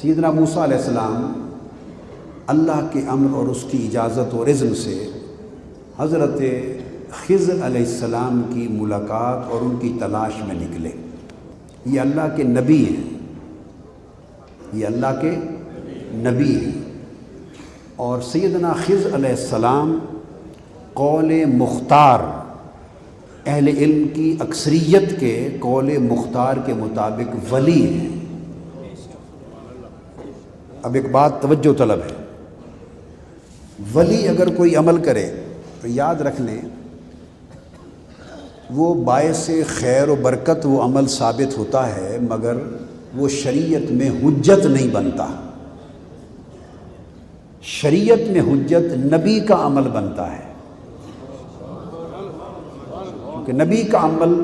سیدنا موسیٰ علیہ السلام اللہ کے امر اور اس کی اجازت اور اذن سے حضرت خضر علیہ السلام کی ملاقات اور ان کی تلاش میں نکلے۔ یہ اللہ کے نبی ہیں، یہ اللہ کے نبی ہیں، اور سیدنا خضر علیہ السلام قول مختار، اہل علم کی اکثریت کے قول مختار کے مطابق ولی ہیں۔ اب ایک بات توجہ طلب ہے، ولی اگر کوئی عمل کرے تو یاد رکھ لیں وہ باعث خیر و برکت وہ عمل ثابت ہوتا ہے، مگر وہ شریعت میں حجت نہیں بنتا۔ شریعت میں حجت نبی کا عمل بنتا ہے، کیونکہ نبی کا عمل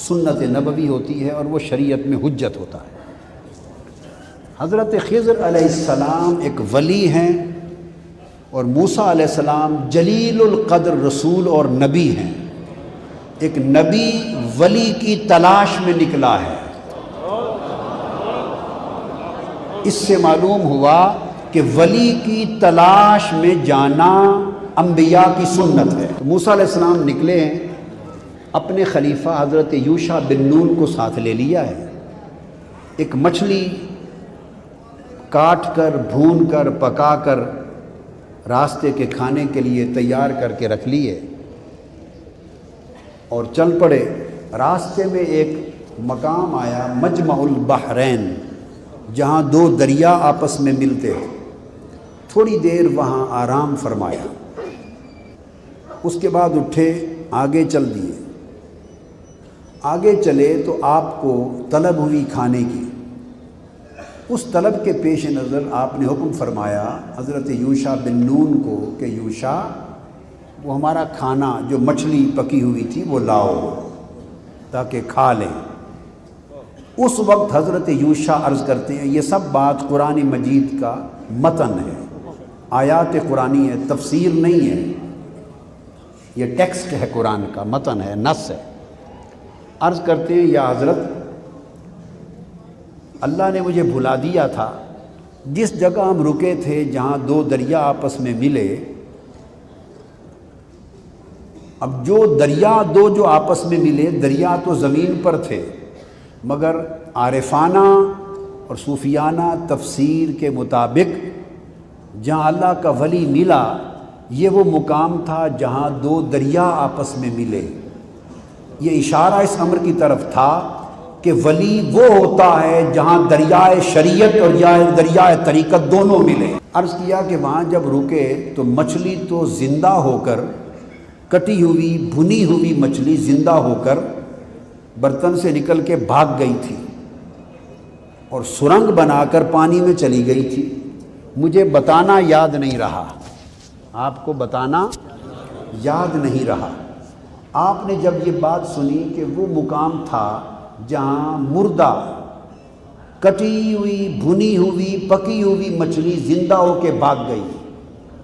سنت نبوی ہوتی ہے اور وہ شریعت میں حجت ہوتا ہے۔ حضرت خضر علیہ السلام ایک ولی ہیں اور موسیٰ علیہ السلام جلیل القدر رسول اور نبی ہیں۔ ایک نبی ولی کی تلاش میں نکلا ہے۔ اس سے معلوم ہوا کہ ولی کی تلاش میں جانا انبیاء کی سنت ہے۔ موسیٰ علیہ السلام نکلے ہیں، اپنے خلیفہ حضرت یوشع بن نون کو ساتھ لے لیا ہے۔ ایک مچھلی کاٹ کر بھون کر پکا کر راستے کے کھانے کے لیے تیار کر کے رکھ لیے اور چل پڑے۔ راستے میں ایک مقام آیا مجمع البحرین، جہاں دو دریا آپس میں ملتے ہیں۔ تھوڑی دیر وہاں آرام فرمایا، اس کے بعد اٹھے، آگے چل دیے۔ آگے چلے تو آپ کو طلب ہوئی کھانے کی۔ اس طلب کے پیش نظر آپ نے حکم فرمایا حضرت یوشع بن نون کو کہ یوشع، وہ ہمارا کھانا جو مچھلی پکی ہوئی تھی وہ لاؤ تاکہ کھا لیں۔ اس وقت حضرت یوشع عرض کرتے ہیں، یہ سب بات قرآن مجید کا متن ہے، آیات قرآنی ہے، تفسیر نہیں ہے، یہ ٹیکسٹ ہے، قرآن کا متن ہے، نص ہے۔ عرض کرتے ہیں، یا حضرت اللہ نے مجھے بھلا دیا تھا، جس جگہ ہم رکے تھے جہاں دو دریا آپس میں ملے، اب جو دریا دو جو آپس میں ملے، دریا تو زمین پر تھے، مگر عارفانہ اور صوفیانہ تفسیر کے مطابق جہاں اللہ کا ولی ملا، یہ وہ مقام تھا جہاں دو دریا آپس میں ملے۔ یہ اشارہ اس امر کی طرف تھا کہ ولی وہ ہوتا ہے جہاں دریائے شریعت اور دریائے طریقت دونوں ملے۔ عرض کیا کہ وہاں جب رکے تو مچھلی تو زندہ ہو کر، کٹی ہوئی بھنی ہوئی مچھلی زندہ ہو کر برتن سے نکل کے بھاگ گئی تھی اور سرنگ بنا کر پانی میں چلی گئی تھی۔ مجھے بتانا یاد نہیں رہا، آپ کو بتانا یاد نہیں رہا۔ آپ نے جب یہ بات سنی کہ وہ مقام تھا جہاں مردہ، کٹی ہوئی بھنی ہوئی پکی ہوئی مچھلی زندہ ہو کے بھاگ گئی۔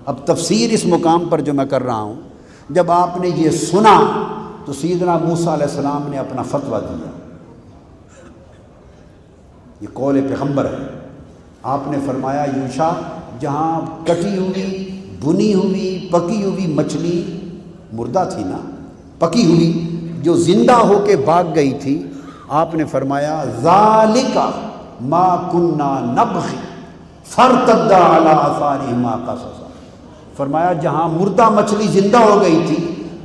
اب تفسیر اس مقام پر جو میں کر رہا ہوں، جب آپ نے یہ سنا تو سیدنا موسیٰ علیہ السلام نے اپنا فتویٰ دیا۔ یہ قول پیغمبر ہے۔ آپ نے فرمایا، یوشع، جہاں کٹی ہوئی بھنی ہوئی پکی ہوئی مچھلی مردہ تھی نا، پکی ہوئی جو زندہ ہو کے بھاگ گئی تھی، آپ نے فرمایا، ذالک ما کنا نبغی فارتدا علی آثارہما قصصا۔ فرمایا جہاں مردہ مچھلی زندہ ہو گئی تھی،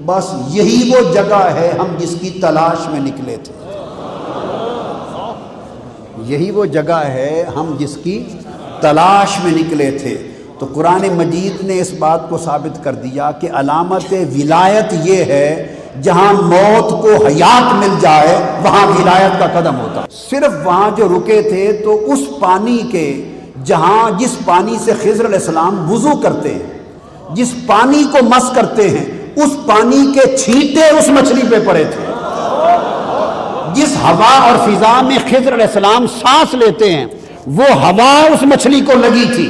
بس یہی وہ جگہ ہے ہم جس کی تلاش میں نکلے تھے، یہی وہ جگہ ہے ہم جس کی تلاش میں نکلے تھے۔ تو قرآن مجید نے اس بات کو ثابت کر دیا کہ علامت ولایت یہ ہے، جہاں موت کو حیات مل جائے وہاں ولایت کا قدم ہوتا۔ صرف وہاں جو رکے تھے تو اس پانی کے، جس پانی سے خضر علیہ السلام وضو کرتے ہیں، جس پانی کو مس کرتے ہیں، اس پانی کے چھینٹے اس مچھلی پہ پڑے تھے۔ جس ہوا اور فضا میں خضر علیہ السلام سانس لیتے ہیں، وہ ہوا اس مچھلی کو لگی تھی۔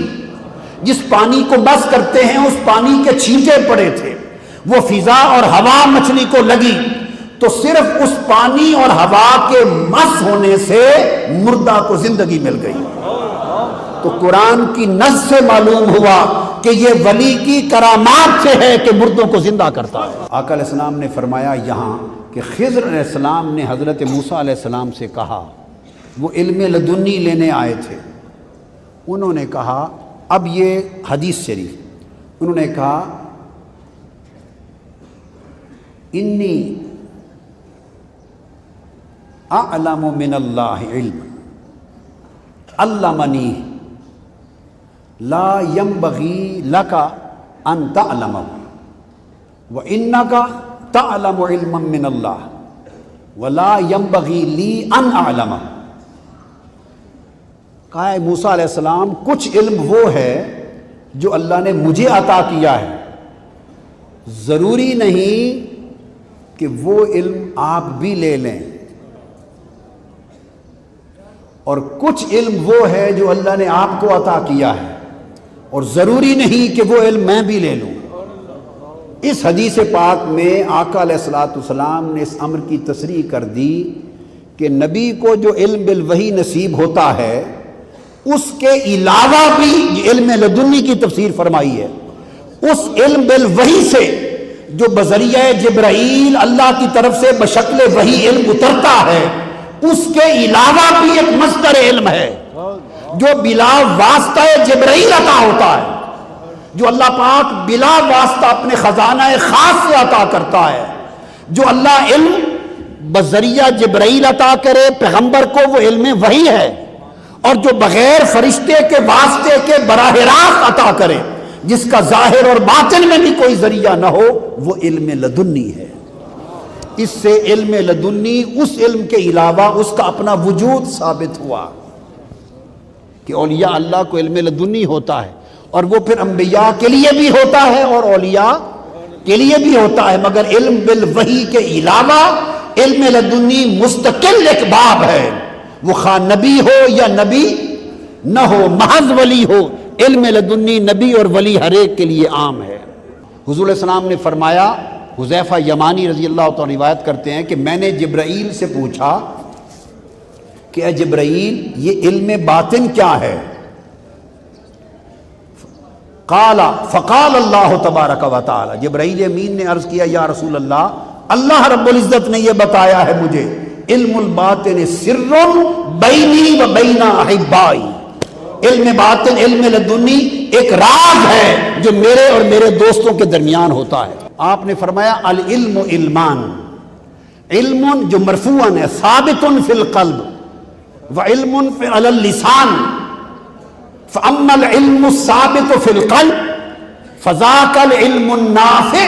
جس پانی کو مس کرتے ہیں، اس پانی کے چھینٹے پڑے تھے، وہ فضا اور ہوا مچھلی کو لگی، تو صرف اس پانی اور ہوا کے مس ہونے سے مردہ کو زندگی مل گئی۔ تو قرآن کی نص سے معلوم ہوا کہ یہ ولی کی کرامات سے ہے کہ مردوں کو زندہ کرتا ہے۔ آقا علیہ السلام نے فرمایا یہاں کہ خضر علیہ السلام نے حضرت موسیٰ علیہ السلام سے کہا، وہ علم لدنی لینے آئے تھے، انہوں نے کہا، اب یہ حدیث شریف، انہوں نے کہا انی اعلم من اللہ علم علمنی لا ينبغی لک ان تعلمہ وانک تعلم علما من اللہ ولا ينبغی لی ان اعلمہ۔ کہا ہے موسیٰ علیہ السلام کچھ علم وہ ہے جو اللہ نے مجھے عطا کیا ہے، ضروری نہیں کہ وہ علم آپ بھی لے لیں، اور کچھ علم وہ ہے جو اللہ نے آپ کو عطا کیا ہے اور ضروری نہیں کہ وہ علم میں بھی لے لوں۔ اس حدیث پاک میں آقا علیہ السلام نے اس امر کی تصریح کر دی کہ نبی کو جو علم بالوحی نصیب ہوتا ہے اس کے علاوہ بھی علم لدنی کی تفسیر فرمائی ہے۔ اس علم بالوحی سے جو بذریعہ جبرائیل اللہ کی طرف سے بشکل وحی علم اترتا ہے، اس کے علاوہ بھی ایک مصدر علم ہے جو بلا واسطہ جبرائیل عطا ہوتا ہے، جو اللہ پاک بلا واسطہ اپنے خزانہ خاص سے عطا کرتا ہے۔ جو اللہ علم بذریعہ جبرائیل عطا کرے پیغمبر کو وہ علم وحی ہے، اور جو بغیر فرشتے کے واسطے کے براہ راست عطا کرے، جس کا ظاہر اور باطن میں بھی کوئی ذریعہ نہ ہو، وہ علم لدنی ہے۔ اس سے علم لدنی اس علم کے علاوہ اس کا اپنا وجود ثابت ہوا کہ اولیاء اللہ کو علم لدنی ہوتا ہے، اور وہ پھر انبیاء کے لیے بھی ہوتا ہے اور اولیاء کے لیے بھی ہوتا ہے، مگر علم بالوحی کے علاوہ علم لدنی مستقل ایک باب ہے، وہ خواہ نبی ہو یا نبی نہ ہو، محض ولی ہو، علم لدنی نبی اور ولی ہر ایک کے لیے عام ہے۔ حضور علیہ السلام نے فرمایا، حذیفہ یمانی رضی اللہ تعالیٰ روایت کرتے ہیں کہ میں نے جبرائیل سے پوچھا کہ اے جبرائیل یہ علم باطن کیا ہے؟ فقال اللہ تبارک و تعالی، جبرائیل امین نے عرض کیا یا رسول اللہ، اللہ رب العزت نے یہ بتایا ہے مجھے، علم الباطن سر بینی و بین احبائی، علم باطن علم لدنی ایک راز ہے جو میرے اور میرے دوستوں کے درمیان ہوتا ہے۔ آپ نے فرمایا العلم علمان، علم جو مرفوعاً ہے ثابت فی القلب وعلم علی اللسان، فاما العلم الثابت فی القلب فذاک العلم النافع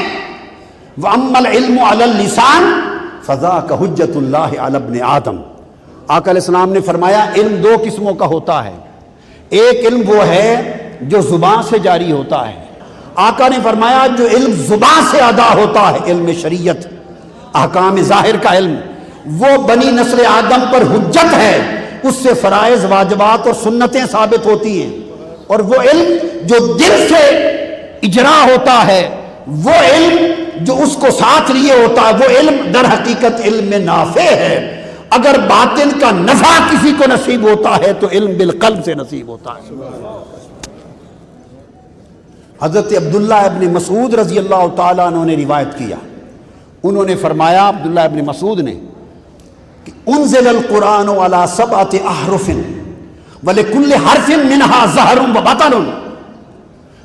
واما العلم علی اللسان فذاک حجت اللہ علی ابن آدم۔ آقا علیہ السلام نے فرمایا علم دو قسموں کا ہوتا ہے، ایک علم وہ ہے جو زبان سے جاری ہوتا ہے، آقا نے فرمایا جو علم زبان سے ادا ہوتا ہے، علم شریعت احکام ظاہر کا علم، وہ بنی نسل آدم پر حجت ہے، اس سے فرائض واجبات اور سنتیں ثابت ہوتی ہیں، اور وہ علم جو دل سے اجرا ہوتا ہے، وہ علم جو اس کو ساتھ لیے ہوتا ہے، وہ علم در حقیقت علم نافع ہے۔ اگر باطن کا نفع کسی کو نصیب ہوتا ہے تو علم بالقلب سے نصیب ہوتا ہے۔ حضرت عبداللہ ابن مسعود رضی اللہ تعالیٰ عنہ نے روایت کیا، انہوں نے فرمایا عبداللہ ابن مسعود نے کہ انزل القرآن علی سبعۃ احرف ولکل حرف منہا ظہر و بطن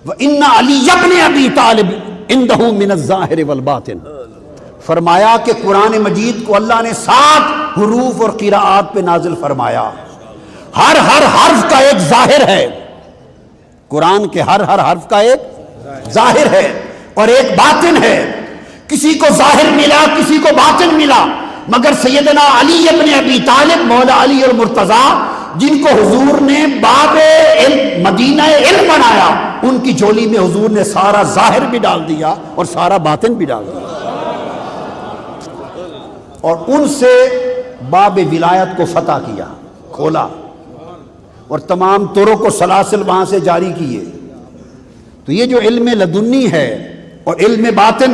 وان علی ابن ابی طالب عنده من الظاہر والباطن۔ فرمایا کہ قرآن مجید کو اللہ نے 7 حروف اور قراءات پہ نازل فرمایا، ہر حرف کا ایک ظاہر ہے، قرآن کے ہر حرف کا ایک ظاہر ہے اور ایک باطن ہے، کسی کو ظاہر ملا کسی کو باطن ملا، مگر سیدنا علی ابن ابی طالب مولا علی اور مرتضیٰ جن کو حضور نے باب علم مدینہ علم بنایا، ان کی جھولی میں حضور نے سارا ظاہر بھی ڈال دیا اور سارا باطن بھی ڈال دیا، اور ان سے باب ولایت کو فتح کیا، کھولا، اور تمام طرق و سلاسل وہاں سے جاری کیے۔ تو یہ جو علم لدنی ہے اور علم باطن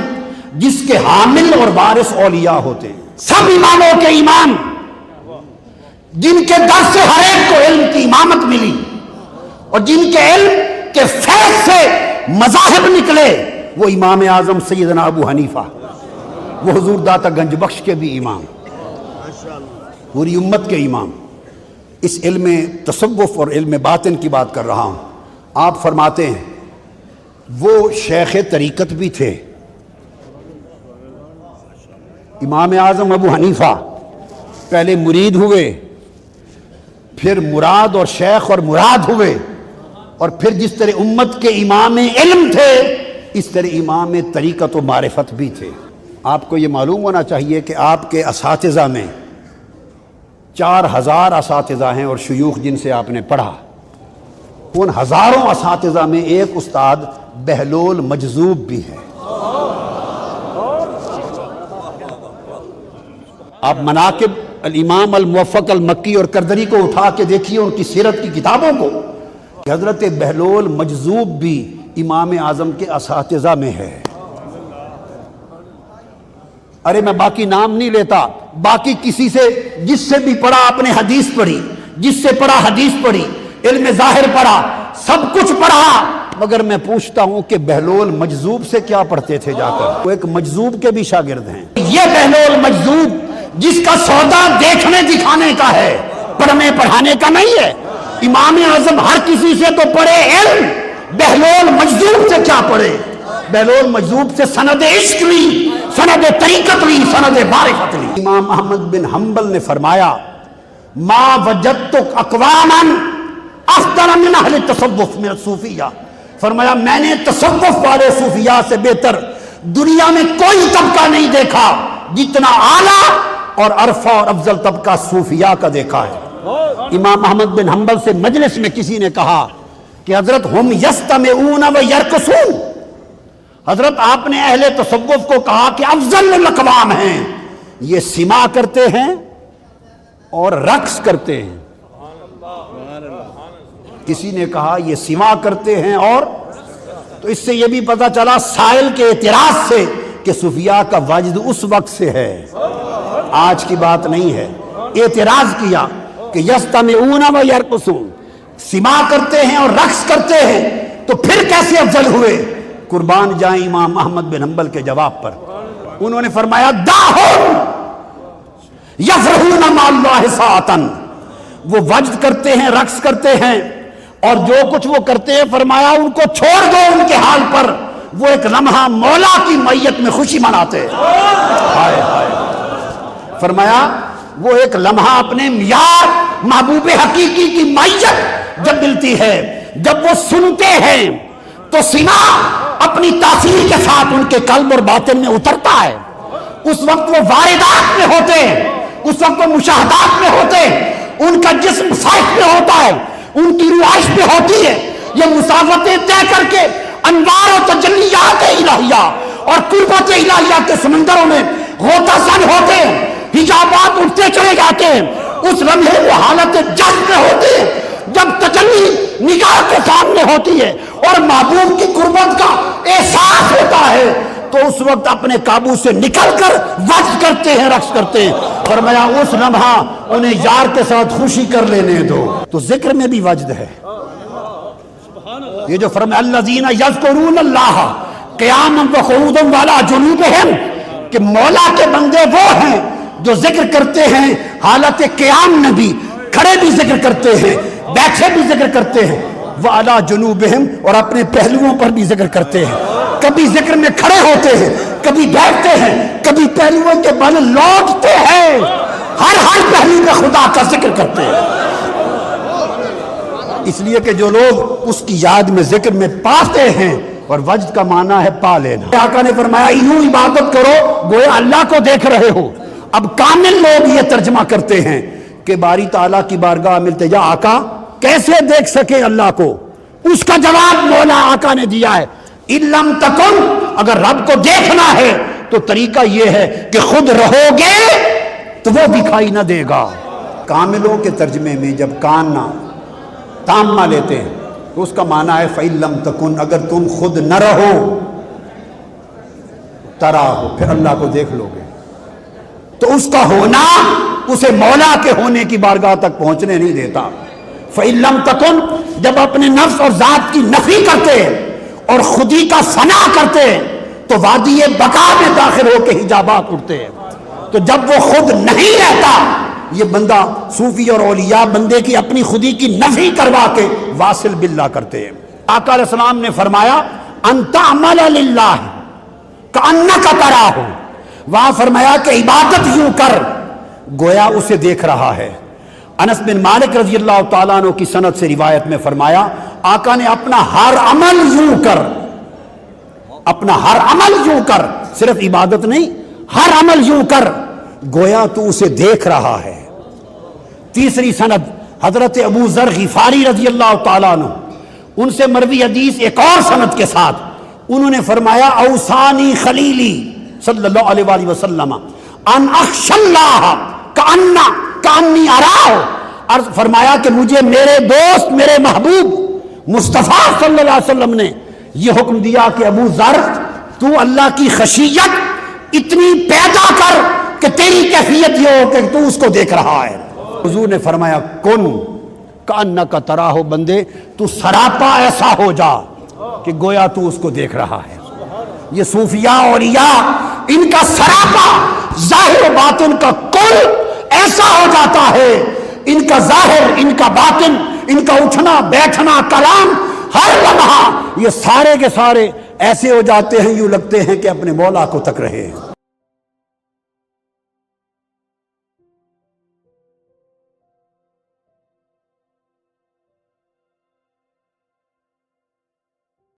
جس کے حامل اور وارث اولیاء ہوتے ہیں، سب اماموں کے امام جن کے در سے ہر ایک کو علم کی امامت ملی، اور جن کے علم کے فیض سے مذاہب نکلے وہ امام اعظم سیدنا ابو حنیفہ، وہ حضور داتا گنج بخش کے بھی امام، پوری امت کے امام۔ اس علم تصوف اور علم باطن کی بات کر رہا ہوں۔ آپ فرماتے ہیں وہ شیخ طریقت بھی تھے، امام اعظم ابو حنیفہ پہلے مرید ہوئے، پھر مراد اور شیخ اور مراد ہوئے، اور پھر جس طرح امت کے امام علم تھے اس طرح امام طریقت و معرفت بھی تھے۔ آپ کو یہ معلوم ہونا چاہیے کہ آپ کے اساتذہ میں 4000 اساتذہ ہیں اور شیوخ جن سے آپ نے پڑھا، ان ہزاروں اساتذہ میں ایک استاد بہلول مجذوب بھی ہے۔ آپ مناقب الامام الموفق المکی اور کردری کو اٹھا کے دیکھیے، ان کی سیرت کی کتابوں کو، کہ حضرت بہلول مجذوب بھی امام اعظم کے اساتذہ میں ہے۔ ارے میں باقی نام نہیں لیتا، باقی کسی سے جس سے بھی پڑھا آپ نے حدیث پڑھی، جس سے پڑھا حدیث پڑھی، علم ظاہر پڑھا، سب کچھ پڑھا، مگر میں پوچھتا ہوں کہ بہلول مجذوب سے کیا پڑھتے تھے جا کر؟ وہ ایک مجذوب کے بھی شاگرد ہیں۔ یہ بہلول مجذوب جس کا سودا دیکھنے دکھانے کا ہے، پڑھنے پڑھانے کا نہیں ہے۔ امام اعظم ہر کسی سے تو پڑھے علم، بہلول مجذوب سے کیا پڑھے؟ بہلول مجذوب سے سند عشق لی، سند طریقت لی، سند معرفت لی۔ امام احمد بن حنبل نے فرمایا ما وجدت اقواما افضل من اہل التصوف من الصوفیہ، فرمایا میں نے تصوف والے صوفیاء سے بہتر دنیا میں کوئی طبقہ نہیں دیکھا جتنا اعلیٰ اور ارفع اور افضل طبقہ صوفیاء کا دیکھا ہے۔ امام احمد بن حنبل سے مجلس میں کسی نے کہا کہ حضرت ہم یستمعون و یرقصون، حضرت آپ نے اہل تصوف کو کہا کہ افضل الاقوام ہیں، یہ سماع کرتے ہیں اور رقص کرتے ہیں۔ کسی نے کہا یہ سماع کرتے ہیں اور، تو اس سے یہ بھی پتہ چلا سائل کے اعتراض سے کہ صوفیاء کا وجد اس وقت سے ہے، آج کی بات نہیں ہے۔ اعتراض کیا کہ یستمعون و یرقصون، سماع کرتے ہیں اور رقص کرتے ہیں، تو پھر کیسے افضل ہوئے؟ قربان جائیں امام احمد بن حنبل کے جواب پر، انہوں نے فرمایا داہم یفرحون مع اللہ ساعتن، وہ وجد کرتے ہیں، رقص کرتے ہیں، اور جو کچھ وہ کرتے ہیں فرمایا ان کو چھوڑ دو ان کے حال پر، وہ ایک لمحہ مولا کی معیت میں خوشی مناتے ہیں۔ ہائے ہائے، فرمایا وہ ایک لمحہ اپنے یار محبوب حقیقی کی معیت جب ملتی ہے، جب وہ سنتے ہیں تو سماع اپنی تاثیر کے ساتھ ان کے قلب اور باطن میں اترتا ہے، اس وقت وہ واردات میں ہوتے ہیں، اس وقت وہ مشاہدات میں ہوتے ہیں، ان کا جسم سائق میں ہوتا ہے، ان کی رہائش میں ہوتی ہے، یہ مسافتیں طے کر کے انوار و تجلیات الہیہ اور قربت الہیہ کے سمندروں میں غوطہ زن ہوتے ہیں، حجابات اٹھتے چلے جاتے ہیں، اس لمحے وہ حالت جذب میں ہوتے ہیں جب تجلی نگاہ کے سامنے ہوتی ہے اور محبوب کی قربت کا احساس ہوتا ہے، تو اس وقت اپنے قابو سے نکل کر وجد کرتے ہیں، رقص کرتے ہیں۔ فرمایا اس لمحہ انہیں یار کے ساتھ خوشی کر لینے دو۔ تو ذکر میں بھی وجد ہے، یہ جو فرمایا الذین یذکرون اللہ قیاما وقعودا وعلی جنوبہم، کہ مولا کے بندے وہ ہیں جو ذکر کرتے ہیں حالت قیام میں بھی، کھڑے بھی ذکر کرتے ہیں، بیٹھے بھی ذکر کرتے ہیں، وعلی جنوبہم، اور اپنے پہلوؤں پر بھی ذکر کرتے ہیں۔ کبھی ذکر میں کھڑے ہوتے ہیں، کبھی بیٹھتے ہیں، کبھی پہلوؤں کے بل لوٹتے ہیں، ہر پہلو میں خدا کا ذکر کرتے ہیں۔ اس لیے کہ جو لوگ اس کی یاد میں ذکر میں پاتے ہیں، اور وجد کا معنی ہے پا لینا۔ آقا نے فرمایا یوں عبادت کرو گویا اللہ کو دیکھ رہے ہو۔ اب کامل لوگ یہ ترجمہ کرتے ہیں کہ باری تعالیٰ کی بارگاہ میں التجا، آقا کیسے دیکھ سکے اللہ کو؟ اس کا جواب مولا آقا نے دیا ہے اِلَّمْ تَكُنْ، اگر رب کو دیکھنا ہے تو طریقہ یہ ہے کہ خود رہو گے تو وہ دکھائی نہ دے گا۔ کاملوں کے ترجمے میں جب کان نہ تامہ لیتے ہیں تو اس کا معنی ہے فَإِلَّمْ تَكُنْ، اگر تم خود نہ رہو ترا ہو، پھر اللہ کو دیکھ لو گے۔ تو اس کا ہونا اسے مولا کے ہونے کی بارگاہ تک پہنچنے نہیں دیتا۔ فَإِن لَمْ تَكُن، جب اپنے نفس اور ذات کی نفی کرتے اور خودی کا فنا کرتے تو وادی بقا میں داخل ہو کے حجابات اٹھتے ہیں. تو جب وہ خود نہیں رہتا، یہ بندہ صوفی اور اولیاء بندے کی اپنی خودی کی نفی کروا کے واصل باللہ کرتے ہیں. آقا علیہ السلام نے فرمایا ان تعمل للہ کأنک تراہ، وہاں فرمایا کہ عبادت یوں کر گویا اسے دیکھ رہا ہے. انس بن مالک رضی اللہ تعالیٰ عنہ کی سند سے روایت میں فرمایا آقا نے اپنا ہر عمل یوں کر، اپنا ہر عمل یوں کر، صرف عبادت نہیں، ہر عمل یوں کر گویا تو اسے دیکھ رہا ہے. تیسری سند حضرت ابو ذر غفاری رضی اللہ تعالیٰ عنہ، ان سے مروی حدیث ایک اور سند کے ساتھ، انہوں نے فرمایا اوصانی خلیلی صلی اللہ علیہ وآلہ وسلم ان اخشى اللہ کانی اراہ، عرض فرمایا کہ مجھے میرے دوست میرے محبوب مصطفیٰ صلی اللہ علیہ وسلم نے یہ حکم دیا کہ ابو ذر تو اللہ کی خشیت اتنی پیدا کر کہ تیری کیفیت یہ ہو کہ تو اس کو دیکھ رہا ہے. حضور نے فرمایا کن کأنک تراہ، بندے تو سراپا ایسا ہو جا کہ گویا تو اس کو دیکھ رہا ہے. یہ صوفیاء اولیاء ان کا سراپا ظاہر و باطن کا کل ایسا ہو جاتا ہے، ان کا ظاہر ان کا باطن ان کا اٹھنا بیٹھنا کلام ہر لمحہ یہ سارے کے سارے ایسے ہو جاتے ہیں یوں لگتے ہیں کہ اپنے مولا کو تک رہے ہیں.